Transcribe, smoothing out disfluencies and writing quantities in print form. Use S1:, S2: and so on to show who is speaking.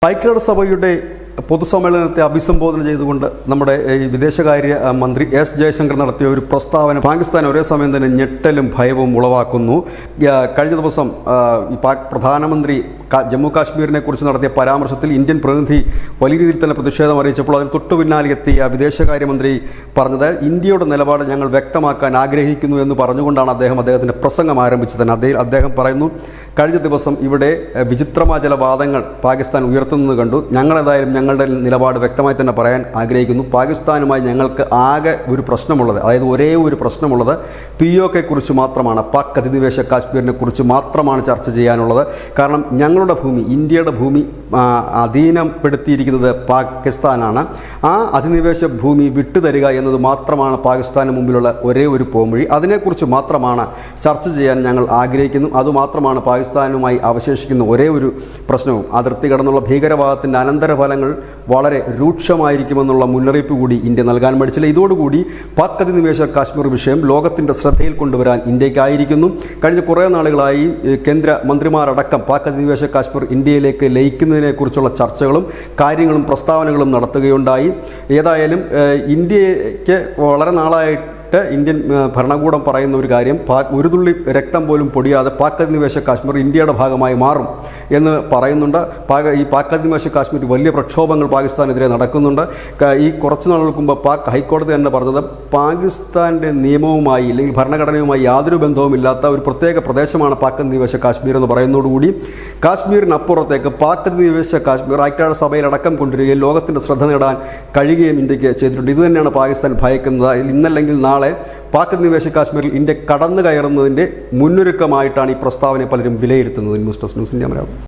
S1: ഐക്യരാഷ്ട്രസഭയുടെ പൊതുസമ്മേളനത്തെ അഭിസംബോധന ചെയ്തുകൊണ്ട് നമ്മുടെ വിദേശകാര്യ മന്ത്രി എസ് ജയശങ്കർ നടത്തിയ ഒരു പ്രസ്താവന പാകിസ്ഥാൻ ഒരേ സമയം തന്നെ ഞെട്ടലും ഭയവും ഉളവാക്കുന്നു. കഴിഞ്ഞ ദിവസം പ്രധാനമന്ത്രി ജമ്മു കാശ്മീരിനെ കുറിച്ച് നടത്തിയ പരാമർശത്തിൽ ഇന്ത്യൻ പ്രതിനിധി വലിയ രീതിയിൽ തന്നെ പ്രതിഷേധം അറിയിച്ചപ്പോൾ അതിന് തൊട്ടു പിന്നാലെ എത്തിയ വിദേശകാര്യമന്ത്രി പറഞ്ഞത് ഇന്ത്യയുടെ നിലപാട് ഞങ്ങൾ വ്യക്തമാക്കാൻ ആഗ്രഹിക്കുന്നു എന്ന് പറഞ്ഞുകൊണ്ടാണ് അദ്ദേഹത്തിൻ്റെ പ്രസംഗം ആരംഭിച്ചത്. അദ്ദേഹം പറയുന്നു, കഴിഞ്ഞ ദിവസം ഇവിടെ വിചിത്രമായ ചില വാദങ്ങൾ പാകിസ്ഥാൻ ഉയർത്തുന്നത് കണ്ടു. ഞങ്ങളേതായാലും ഞങ്ങളുടെ നിലപാട് വ്യക്തമായി തന്നെ പറയാൻ ആഗ്രഹിക്കുന്നു. പാകിസ്ഥാനുമായി ഞങ്ങൾക്ക് ആകെ ഒരു പ്രശ്നമുള്ളത്, അതായത് ഒരേ ഒരു പ്രശ്നമുള്ളത് POK കുറിച്ച് മാത്രമാണ്, പാക് അധിനിവേശ കാശ്മീരിനെ കുറിച്ച് മാത്രമാണ് ചർച്ച ചെയ്യാനുള്ളത്. കാരണം ഞങ്ങളുടെ ഭൂമി, ഇന്ത്യയുടെ ഭൂമി അധീനപ്പെടുത്തിയിരിക്കുന്നത് പാകിസ്ഥാനാണ്. ആ അധിനിവേശ ഭൂമി വിട്ടുതരിക എന്നത് മാത്രമാണ് പാകിസ്ഥാന് മുമ്പിലുള്ള ഒരേ ഒരു പോംവഴി. അതിനെക്കുറിച്ച് മാത്രമാണ് ചർച്ച ചെയ്യാൻ ഞങ്ങൾ ആഗ്രഹിക്കുന്നു. അതുമാത്രമാണ് പാകിസ്ഥാനുമായി അവശേഷിക്കുന്ന ഒരേ ഒരു പ്രശ്നവും. അതിർത്തി കടന്നുള്ള ഭീകരവാദത്തിൻ്റെ അനന്തരഫലങ്ങൾ വളരെ രൂക്ഷമായിരിക്കുമെന്നുള്ള മുന്നറിയിപ്പ് കൂടി ഇന്ത്യ നൽകാൻ മടിച്ചില്ല. ഇതോടുകൂടി പാക് അധിനിവേശ കാശ്മീർ വിഷയം ലോകത്തിൻ്റെ ശ്രദ്ധയിൽ കൊണ്ടുവരാൻ ഇന്ത്യക്കായിരിക്കുന്നു. കഴിഞ്ഞ കുറേ നാളുകളായി കേന്ദ്ര മന്ത്രിമാരടക്കം പാക് അധിനിവേശ കാശ്മീർ ഇന്ത്യയിലേക്ക് ലയിക്കുന്നതിനെക്കുറിച്ചുള്ള ചർച്ചകളും കാര്യങ്ങളും പ്രസ്താവനകളും നടത്തുകയുണ്ടായി. ഏതായാലും ഇന്ത്യക്ക് വളരെ നാളായിട്ട് ഇന്ത്യൻ ഭരണകൂടം പറയുന്ന ഒരു കാര്യം, ഒരു തുള്ളി രക്തം പോലും പൊടിയാതെ പാക് അധിനിവേശ കാശ്മീർ ഇന്ത്യയുടെ ഭാഗമായി മാറും എന്ന് പറയുന്നുണ്ട്. ഈ പാക് അധിനിവേശ കാശ്മീർ വലിയ പ്രക്ഷോഭങ്ങൾ പാകിസ്ഥാനെതിരെ നടക്കുന്നുണ്ട്. ഈ കുറച്ച് നാളുകൾക്ക് മുമ്പ് പാക് ഹൈക്കോടതി തന്നെ പറഞ്ഞത് പാകിസ്ഥാൻ്റെ നിയമവുമായി അല്ലെങ്കിൽ ഭരണഘടനയുമായി യാതൊരു ബന്ധവുമില്ലാത്ത ഒരു പ്രത്യേക പ്രദേശമാണ് പാക് അധിനിവേശ കാശ്മീർ എന്ന് പറയുന്നതോടുകൂടി കാശ്മീരിനപ്പുറത്തേക്ക് പാക് അധിനിവേശ കാശ്മീർ ഐക്യരാഷ്ട്രസഭയിലടക്കം കൊണ്ടുവരികയും ലോകത്തിൻ്റെ ശ്രദ്ധ നേടാൻ കഴിയുകയും ഇന്ത്യക്ക് ചെയ്തിട്ടുണ്ട്. ഇതുതന്നെയാണ് പാകിസ്ഥാൻ ഭയക്കുന്നത്. ഇന്നല്ലെങ്കിൽ നാളെ പാക് അധിനിവേശ കാശ്മീരിൽ ഇന്ത്യ കടന്നു കയറുന്നതിൻ്റെ മുന്നൊരുക്കമായിട്ടാണ് ഈ പ്രസ്താവനയെ പലരും വിലയിരുത്തുന്നത്. News desk news India Malayalam.